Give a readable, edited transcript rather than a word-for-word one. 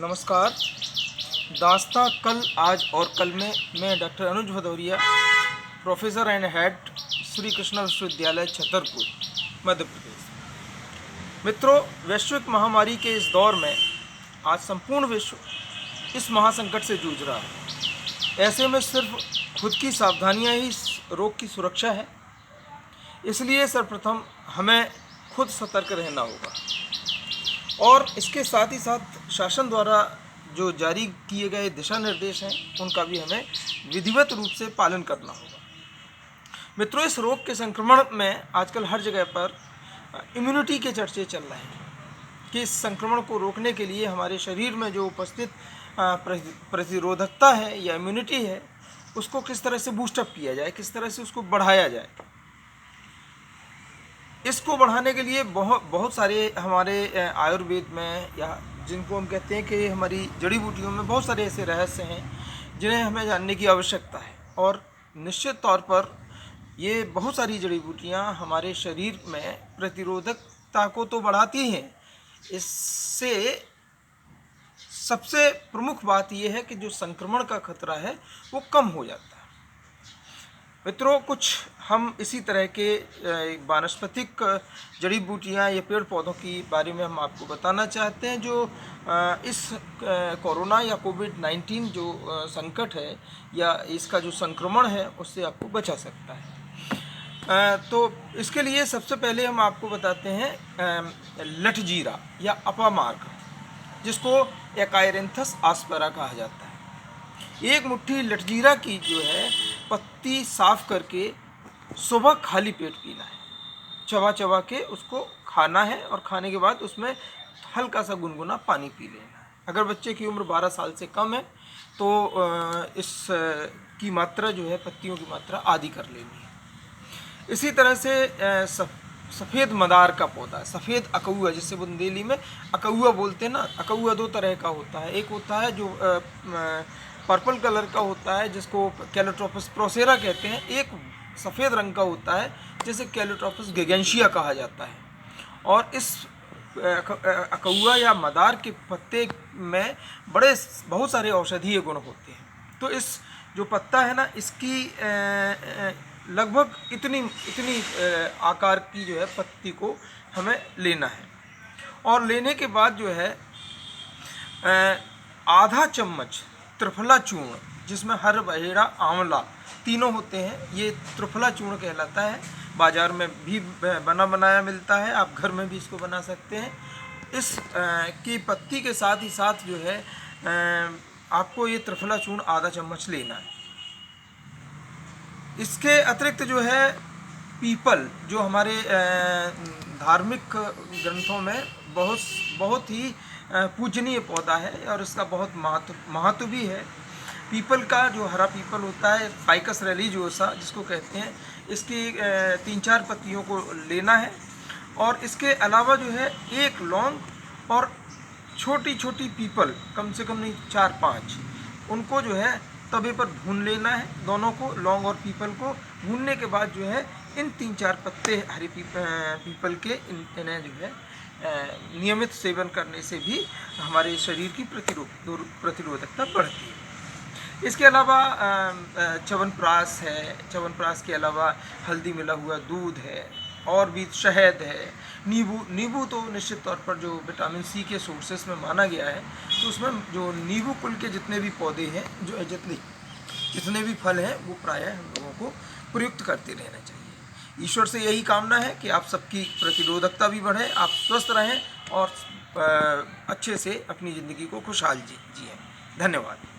नमस्कार। दास्तां कल आज और कल में मैं doctor Anuj Bhadauria, professor and head Shri Krishna विश्वविद्यालय छतरपुर, मध्य प्रदेश। मित्रों, वैश्विक महामारी के इस दौर में आज संपूर्ण विश्व इस महासंकट से जूझ रहा है। ऐसे में सिर्फ खुद की सावधानियां ही इस रोग की सुरक्षा है। इसलिए सर्वप्रथम हमें खुद सतर्क रहना होगा और इसके साथ ही साथ शासन द्वारा जो जारी किए गए दिशा निर्देश हैं उनका भी हमें विधिवत रूप से पालन करना होगा। मित्रों, इस रोग के संक्रमण में आजकल हर जगह पर इम्यूनिटी के चर्चे चल रहे हैं कि इस संक्रमण को रोकने के लिए हमारे शरीर में जो उपस्थित प्रतिरोधकता है या इम्यूनिटी है उसको किस तरह से बूस्टअप किया जाए, किस तरह से उसको बढ़ाया जाए। इसको बढ़ाने के लिए बहुत सारे हमारे आयुर्वेद में या जिनको हम कहते हैं कि हमारी जड़ी बूटियों में बहुत सारे ऐसे रहस्य हैं जिन्हें हमें जानने की आवश्यकता है। और निश्चित तौर पर ये बहुत सारी जड़ी बूटियाँ हमारे शरीर में प्रतिरोधकता को तो बढ़ाती हैं, इससे सबसे प्रमुख बात यह है कि जो संक्रमण का खतरा है वो कम हो जाता है। मित्रों, कुछ हम इसी तरह के वानस्पतिक जड़ी बूटियाँ या पेड़ पौधों की बारे में हम आपको बताना चाहते हैं जो इस कोरोना या कोविड-19 जो संकट है या इसका जो संक्रमण है उससे आपको बचा सकता है। तो इसके लिए सबसे पहले हम आपको बताते हैं लठजीरा या अपामार्क, जिसको एकाइरेंथस आस्पेरा कहा जाता है। एक मुट्ठी लठजीरा की जो है पत्ती साफ करके सुबह खाली पेट पीना है, चबा चबा के उसको खाना है और खाने के बाद उसमें हल्का सा गुनगुना पानी पी लेना है। अगर बच्चे की उम्र 12 साल से कम है तो इस की मात्रा जो है पत्तियों की मात्रा आधी कर लेनी है। इसी तरह से सफ़ेद मदार का पौधा, सफ़ेद अकौआ, जिससे बुंदेली में अकौआ बोलते हैं ना। अकौआ दो तरह का होता है, एक होता है जो पर्पल कलर का होता है जिसको कैलोट्रोपस प्रोसेरा कहते हैं, एक सफ़ेद रंग का होता है जिसे कैलोट्रोपस गिगेंशिया कहा जाता है। और इस अकौआ या मदार के पत्ते में बहुत सारे औषधीय गुण होते हैं। तो इस जो पत्ता है ना, इसकी लगभग इतनी आकार की जो है पत्ती को हमें लेना है और लेने के बाद जो है आधा चम्मच त्रिफला चूर्ण, जिसमें हर बहेड़ा आंवला तीनों होते हैं, ये त्रिफला चूर्ण कहलाता है। बाज़ार में भी बना बनाया मिलता है, आप घर में भी इसको बना सकते हैं। इस की पत्ती के साथ ही साथ जो है आपको ये त्रिफला चूर्ण आधा चम्मच लेना है। इसके अतिरिक्त जो है पीपल, जो हमारे धार्मिक ग्रंथों में बहुत ही पूजनीय पौधा है और इसका बहुत महत्व भी है। पीपल का जो हरा पीपल होता है, फाइकस रिलीजियोसा जिसको कहते हैं, इसकी 3-4 पत्तियों को लेना है। और इसके अलावा जो है एक लौंग और छोटी छोटी पीपल, कम से कम नहीं 4-5, उनको जो है तवे पर भून लेना है। दोनों को, लौंग और पीपल को भूनने के बाद जो है इन 3-4 पत्ते हरे पीपल के इन्हें जो है नियमित सेवन करने से भी हमारे शरीर की प्रतिरोधकता बढ़ती है। इसके अलावा च्यवनप्राश है, च्यवनप्राश के अलावा हल्दी मिला हुआ दूध है और भी शहद है। नींबू तो निश्चित तौर पर जो विटामिन सी के सोर्सेस में माना गया है, तो उसमें जो नींबू कुल के जितने भी पौधे हैं, जो जितने भी फल हैं, वो प्रायः हम लोगों को प्रयुक्त करते रहना चाहिए। ईश्वर से यही कामना है कि आप सबकी प्रतिरोधकता भी बढ़े, आप स्वस्थ रहें और अच्छे से अपनी ज़िंदगी को खुशहाल जिएं। धन्यवाद।